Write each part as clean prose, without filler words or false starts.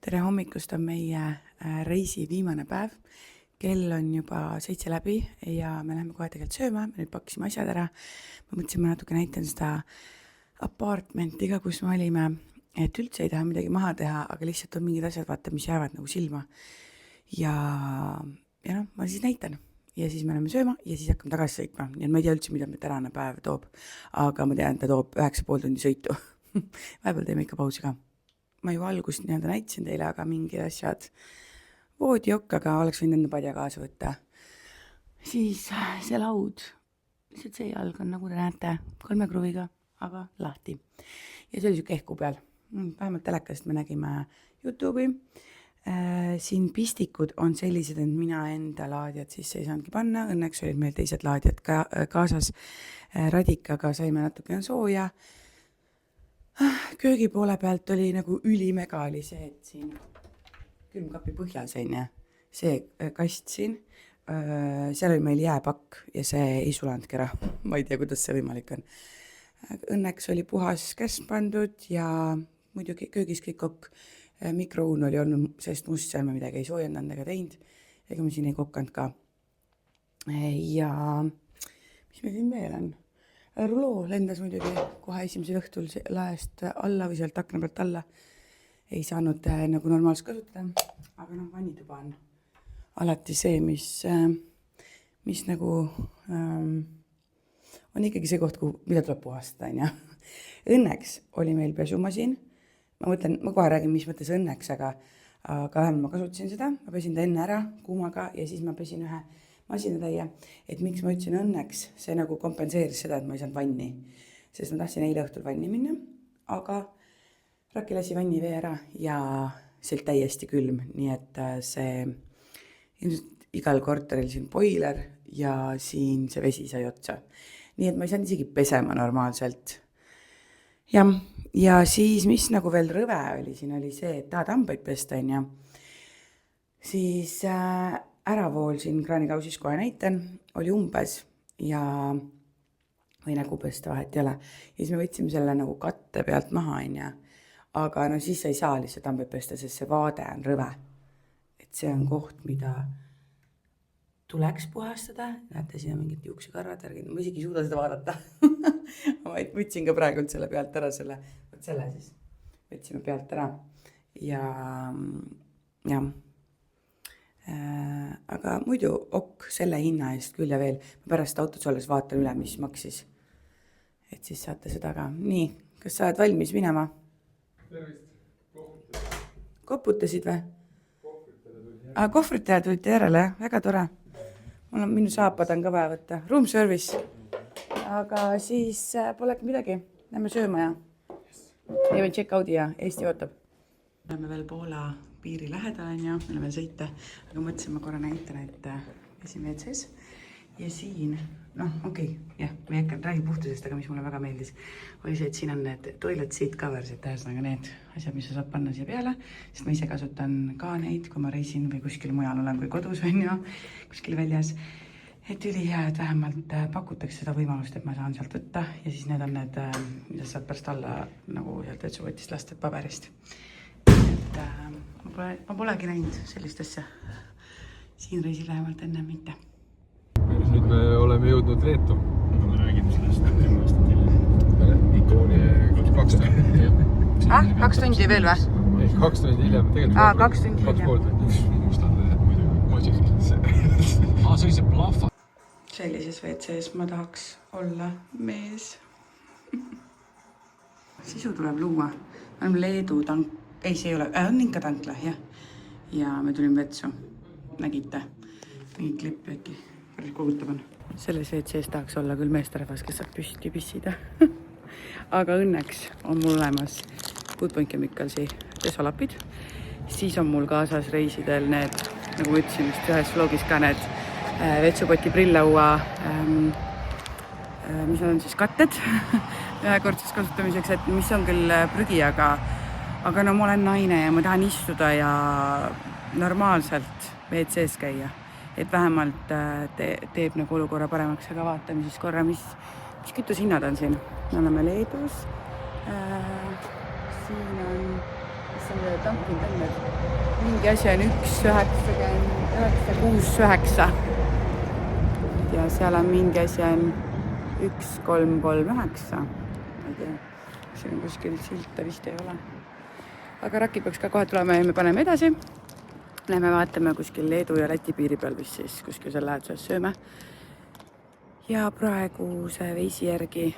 tere hommikust, on meie reisi viimane päev. Kell on juba 7 läbi ja me läheme kohe tegelikult sööma. Me nüüd pakkisime asjad ära. Ma mõtlesin, ma natuke näitan seda apartmentiga, kus me olime, et üldse ei taha midagi maha teha, aga lihtsalt on mingid asjad, vaata, mis jäävad nagu silma. Ja noh, ma siis näitan. Ja siis me läheme sööma ja siis hakkame tagasi sõitma. Nii et ma ei tea üldse, mida me tänane päev toob. Aga ma tean, et ta toob 9,5 tundi sõitu. Vahepeal teeme ikka pausi ka. Ma ju algust näitasin teile, aga mingid asjad voodijokk, aga oleks võinud enda padja kaasa võtta. Siis see laud, lihtsalt see jalg on, nagu te näete, 3 kruviga, aga lahti. Ja see oli siuke ehku peal. Vähemalt telekast me nägime YouTube'i. Siin pistikud on sellised, et mina enda laadjad sisse ei saanudki panna. Õnneks olid meil teised laadjad kaasas. Radikaga saime natukene sooja. Köögi poole pealt oli nagu ülimega oli see, et siin külmkapi põhjal sain see kast siin. Seal oli meil jääpakk ja see ei sulanudki ära. Ma ei tea, kuidas see võimalik on. Õnneks oli puhas käsk pandud ja muidugi köögis kõik kokk. Mikrouun oli olnud sellest must, seal me midagi ei soojendanud ega teinud. Ega me siin ei kokkanud ka. Ja mis meil siin veel on? Ruloo lendas muidugi kohe esimesel õhtul laest alla või sealt akna pealt alla. Ei saanud nagu normaalselt kasutada, aga vannituba on alati see, mis nagu on ikkagi see koht, mida tuleb puhastada. Õnneks oli meil pesumasin. Ma kohe räägin, mis mõttes õnneks, aga vähemalt ma kasutasin seda. Ma pesin ta enne ära kuumaga ja siis ma pesin ühe masinatäie. Et miks ma ütlesin õnneks, see nagu kompenseeris seda, et ma ei saanud vanni. Sest ma tahtsin eile õhtul vanni minna, aga Raki lasi vanni vee ära ja see oli täiesti külm. Nii et see ilmselt igal korteril siin boiler ja siin see vesi sai otsa. Nii et ma ei saanud isegi pesema normaalselt. Ja siis, mis nagu veel rõve oli, siin oli see, et tahad hambaid pesta, siis äravool siin kraanikausis kohe näitan, oli umbes või nagu pesta vahet ei ole. Ja siis me võtsime selle nagu katte pealt maha, aga siis ei saa lihtsalt hambaid pesta, sest see vaade on rõve. Et see on koht, mida tuleks puhastada. Näete, siin on mingid juuksekarvad, ma isegi ei suuda seda vaadata. Ma võtsin ka praegu selle pealt ära selle siis. Võtsime pealt ära. Ja. Aga muidu selle hinna eest küll ja veel. Ma pärast autos olles vaatan üle, mis maksis. Et siis saate seda ka. Nii, kas sa oled valmis minema? Tervist. Koputasid või? Kohvritele tulite järele, väga tore. Minu saapad on ka vaja võtta. Room service. Aga siis polegi midagi. Lähme sööma ja teeme check-out'i ja Eesti ootab. Oleme veel Poola piiri lähedal, meil on veel sõita. Aga mõtlesin, ma korra näitan, et käsin WC-s. Ja siin, ma ei hakka räägi puhtusest, aga mis mulle väga meeldis, oli see, et siin on need toilet seat coversid, tähesõnaga need asjad, mis sa saad panna siia peale, sest ma ise kasutan ka neid, kui ma reisin või kuskil mujal olen kui kodus kuskil väljas. Et üli hea, et vähemalt pakutakse seda võimalust, et ma saan sealt võtta ja siis need on need, mida saad pärast alla nagu sealt vetsuvõtist lasta paberist. Et ma polegi näinud sellist asja siin reisil lähemalt enne mitte. Nüüd me oleme jõudnud Leetu. Me räägime sellest 10 aastat hiljem. Ikooni 2 tundi. 2 tundi veel või? 2 tundi hiljem. 2 tundi hiljem. See oli see plahva. Sellises WC-s ma tahaks olla mees. Sisu tuleb luua. Me oleme Leedu tank. Ei, see ei ole. On ikka tankla, jah. Ja me tulime vetsu. Nägite? Mingi klipp äkki. Päris kogutab on. Selles WC-s tahaks olla küll meesterahvas, kes saab püsti pissida. Aga õnneks on mul olemas Good Point Chemicalsi desolapid. Siis on mul kaasas reisidel need, nagu ma ütlesin vist ühes vlogis ka need vetsupoti prillaua, mis on siis katted ühekordseks kasutamiseks, et mis on küll prügi, aga ma olen naine ja ma tahan istuda ja normaalselt WC-s käia. Et vähemalt teeb nagu olukorra paremaks, aga vaatame siis korra, mis kütushinnad on siin. Me oleme Leedus. Siin on mis on tankinud enne. Mingi asi on 1,969. Ja seal on mingi asi on 1339. Ma ei tea, siin on kuskil silta vist ei ole. Aga Raki peaks ka kohe tulema ja me paneme edasi. Lähme vaatame kuskil Leedu ja Läti piiri peal vist siis kuskil seal läheduses sööme. Ja praegu see veisi järgi,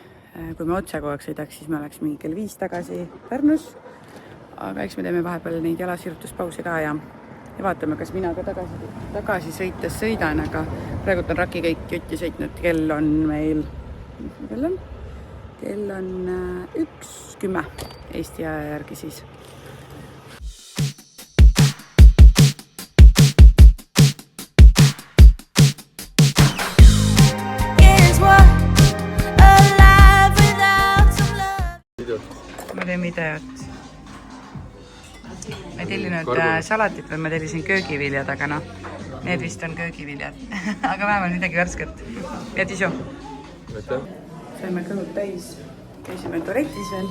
kui me otse kogu aeg sõidaks, siis me oleks mingi kell 5 tagasi Pärnus. Aga eks me teeme vahepeal neid jalasirutuspause ka ja vaatame, kas mina ka tagasi sõites sõidan, aga praegu on Raki kõik jutti sõitnud. Kell on meil, kell on 1:10 Eesti aja järgi siis. Ma teen videot. Ma ei tellinud salatit, või ma tellisin köögiviljad, aga noh, need vist on köögiviljad. Aga vähemalt midagi värsket. Ja tisu. Saime kõhud täis. Käisime tualetis veel.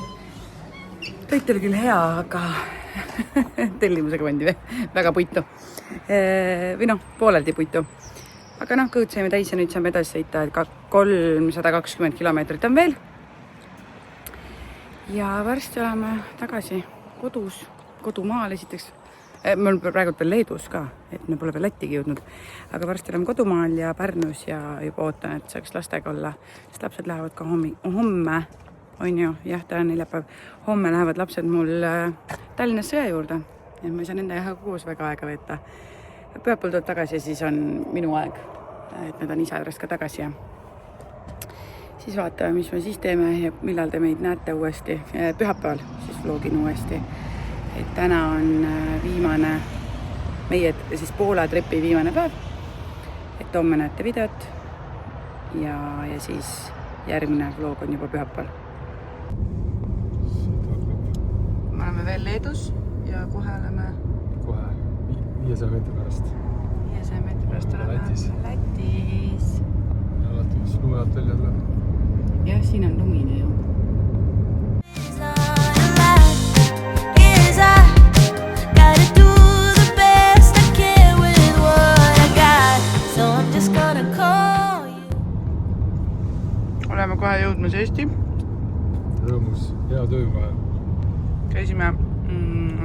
Toit oli küll hea, aga tellimusega pandi väga puitu. Või noh, pooleldi puitu. Aga noh, kõhud saime täis ja nüüd saame edasi sõita. 320 kilomeetrit on veel. Ja varsti oleme tagasi kodus, kodumaal esiteks. Me oleme praegu veel Leedus ka, et me pole veel Lättigi jõudnud. Aga varsti oleme kodumaal ja Pärnus ja juba ootan, et saaks lastega olla. Sest lapsed lähevad ka homme, on ju, jah, ta on neljapäev. Homme lähevad lapsed mul Tallinnas sõja juurde. Ja ma ei saa nendega koos väga aega veeta. Pühapäeval tuleb tagasi ja siis on minu aeg. Et nad on isa juures ka tagasi ja siis vaatame, mis me siis teeme ja millal te meid näete uuesti. Pühapäeval siis vlogin uuesti. Et täna on viimane, meie siis Poola trepi viimane päev. Et homme näete videot ja siis järgmine vlog on juba pühapäeval. Me oleme veel Leedus ja kohe oleme... Kohe 500 meetri pärast. 500 meetri pärast oleme Lätis. Ja alati, mis lumejalt välja tuleb. Jah, siin on lumine ju. Oleme kohe jõudmas Eesti. Rõõmus, hea töö vahel. Käisime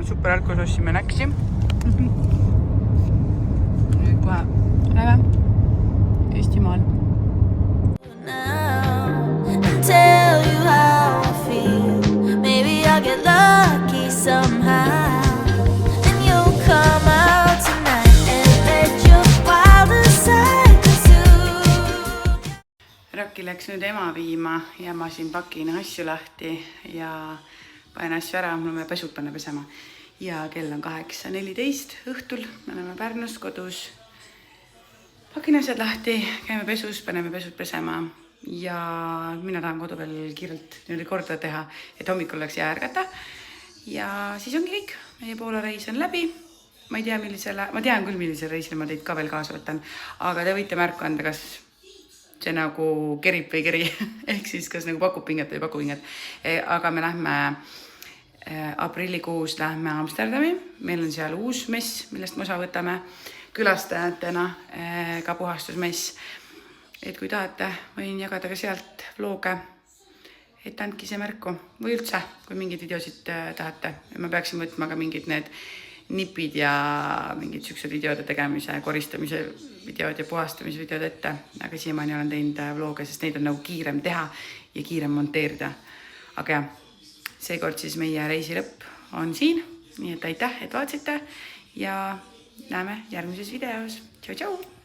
superalkos, ossime näksi. Nüüd kohe läheme Eestimaal. Tell you how I feel. Maybe I'll get lucky somehow. And you'll come out tonight and let your wildest side consume. Raki läks nüüd ema viima ja ma siin pakin asju lahti ja panen asju ära, mul on pesud panna pesema. Ja kell on 8:14 õhtul, me oleme Pärnus kodus. Pakin asjad lahti, käime pesus, paneme pesud pesema. Ja mina tahan kodu veel kiirelt korda teha, et hommikul oleks hea ärgata. Ja siis ongi kõik. Meie Poola reis on läbi. Ma tean küll, millisele reisile ma teid ka veel kaasa võtan. Aga te võite märku anda, kas see nagu kerib või keri. Ehk siis kas nagu pakub pinget või pakub pinget. Aga me lähme aprillikuus lähme Amsterdami. Meil on seal uus mess, millest me osa võtame. Külastajatena ka puhastusmess. Et kui tahate, võin jagada ka sealt vlooge, et andki see märku. Või üldse, kui mingid videosid tahate. Ma peaksin võtma ka mingid need nipid ja mingid süksed videode tegemise, koristamise videod ja puhastamise videod ette. Aga siiamaani olen teinud vlooge, sest neid on nagu kiirem teha ja kiirem monteerida. Aga jah, seekord siis meie reisi lõpp on siin. Nii et aitäh, et vaatasite ja näeme järgmises videos. Tšau, tšau!